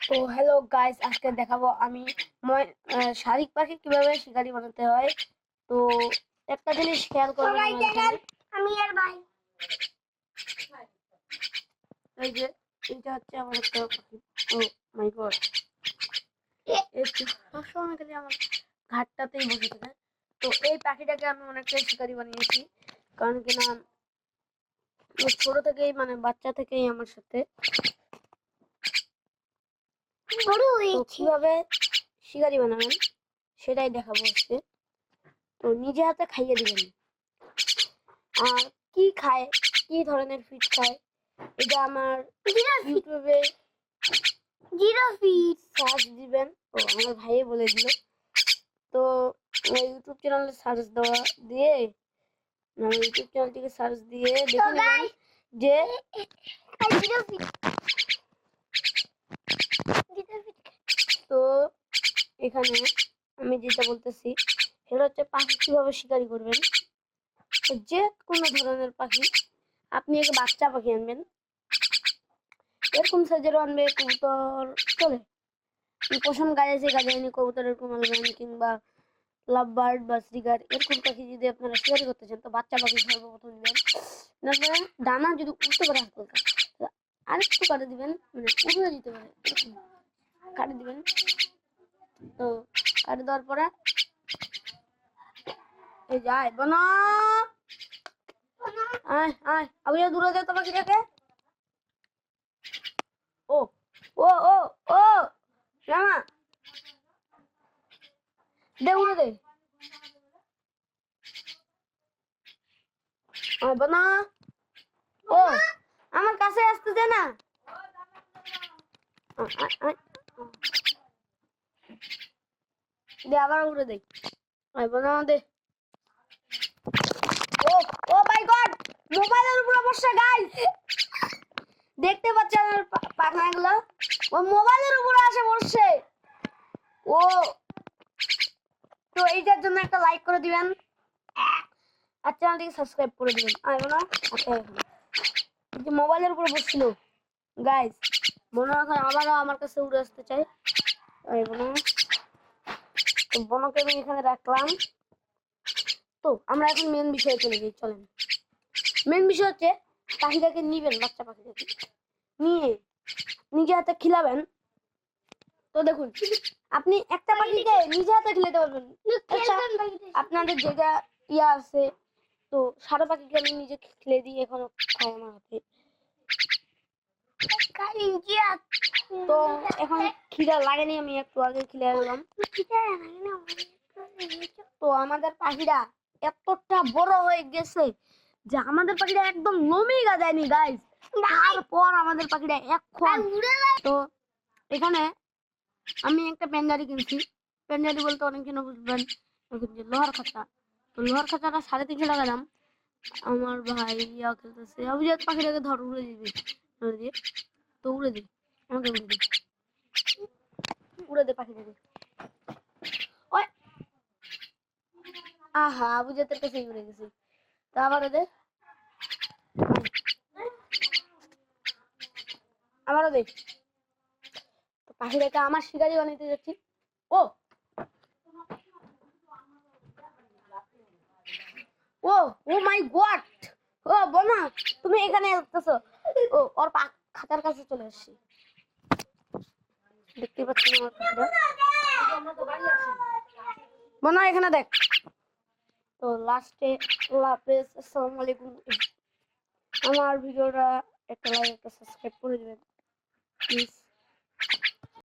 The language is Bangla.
তো হ্যালো গাইস, আজকে দেখাবো আমি শালিক পাখি কিভাবে শিকারি বানাতে হয়। তো একটা জিনিস খেয়াল করবেন, আমি আর ভাই এই যে এটা হচ্ছে আমার একটা পাখি। ও মাই গড, সবসময় খালি আমার ঘাটটাতেই বসে থাকে। তো এই পাখিটাকে আমি অনেকটাই শিকারি বানিয়েছি, কারণ কিনা ছোট থেকেই বাচ্চা থেকেই আমার সাথে। তো কিভাবে শিকারি বানাবেন সেটাই দেখাবো আজকে। তো নিজে হাতে খাইয়ে দিবেন। আর কি খায়, কি ধরনের ফিড খায়, এটা আমার ইউটিউবে সার্চ দিবেন। তো আমার ভাইয়ে বলে দিল। তো ইউটিউব চ্যানেলে সার্চ দেওয়া দিয়ে ইউটিউব চ্যানেলটিকে সার্চ দিয়ে দেখে নেবেন যে তো এখানে আমি যেটা বলতেছি সেটা হচ্ছে পাখি কিভাবে শিকারি করবেন। যে কোনো ধরনের পাখি, আপনি এক বাচ্চা পাখি আনবেন, এরকম সাইজেরও আনবে, কবুতর চলে, পশম গাজাইছে গাজাইনি কবুতর এরকম আনবেন, কিংবা লাভ বার্ড বা শ্রীগার এরকম পাখি যদি আপনারা শিকারি করতে চান তো বাচ্চা পাখি সর্বপ্রথম দিবেন। তারপরে ডানা যদি উঠতে পারে হালকা আরেকটু কাটে দিবেন, উড়ে দিতে পারে কাটে দিবেন। তো কাটে দেওয়ার পরে এই যায় বনা আয় আয় আমি দূরে যেতে পাখিটাকে। ও ও ও ও রামা দে উড়ে দে বনা। ও আমার কাছে আসতে দে না। দে আবার উড়ে দে বনা দে। ও ও মাই গড, মোবাইলের উপরে বসে গাইস, দেখতে পাচ্ছেন আমার পাখাগুলো, ও মোবাইলের উপরে আসে বসছে। ও তো এইটার জন্য একটা লাইক করে দিবেন আর চ্যানেলটিকে সাবস্ক্রাইব করে দিবেন। আইবো না আচ্ছা, এখন যে মোবাইলের উপরে বসছিল গাইস, মনে হয় আবারও আমার কাছে উড়ে আসতে চাই। আইবো না, তো বনকে আমি এখানে রাখলাম। তো আমরা এখন মেন বিষয়ে চলে যাই, চলেন। মেন বিষয় হচ্ছে পাখিটাকে নিবেন, বাচ্চা পাখিটাকে নিয়ে নিজে হাতে খিলাবেন। তো দেখুন, আপনি একটা পাখিকে নিজে হাতে খিলাতে পারবেন। আচ্ছা, আপনাদের জায়গা ইয়া আছে, তো সারা পাখিকে আমি নিজে খিলে দিই, এখনো খাই আমার হাতে। তো এখন খিদা লাগেনি, আমি একটু আগে খিলে এলাম। তো আমাদের পাখিরা এতটা বড় হয়ে গেছে যে আমাদের পাখিরা একদম নমি গাজায়নি গাইস। তারপর আমাদের পাখিরা এখন তো এখানে আমি একটা পেন্ডারি কিনছি। পেন্ডারি বলতে অনেক জন বুঝবেন, লোহার খাঁচা। তো লোহার খাঁচাটা 350 টাকা দাম। আমার ভাই ইয়া খেলতেছে, আমি যে পাখিটাকে ধর উড়ে দিবি, উড়ে দিয়ে তো উড়ে দি, আমাকে উড়ে দি, উড়ে দে পাখিটাকে। ওই আহা, আবু জাতের কাছে উড়ে গেছি। তা আবার দে, আমারও দে। তো পাখিটাকে আমার শিকারি বানাইতে যাচ্ছি। ও ও ও মাই গড, ও বোনা তুমি এখানে আসতেছো। ও ওর খাতার কাছে চলে আসছি, দেখতে পাচ্ছি আমার পাখিটা। বোনা এখানে দেখ। তো লাস্টে আল্লাহ হাফেজ, আসসালামু আলাইকুম। আমার ভিডিওটা একটা লাইক একটা সাবস্ক্রাইব করে দিবেন প্লিজ।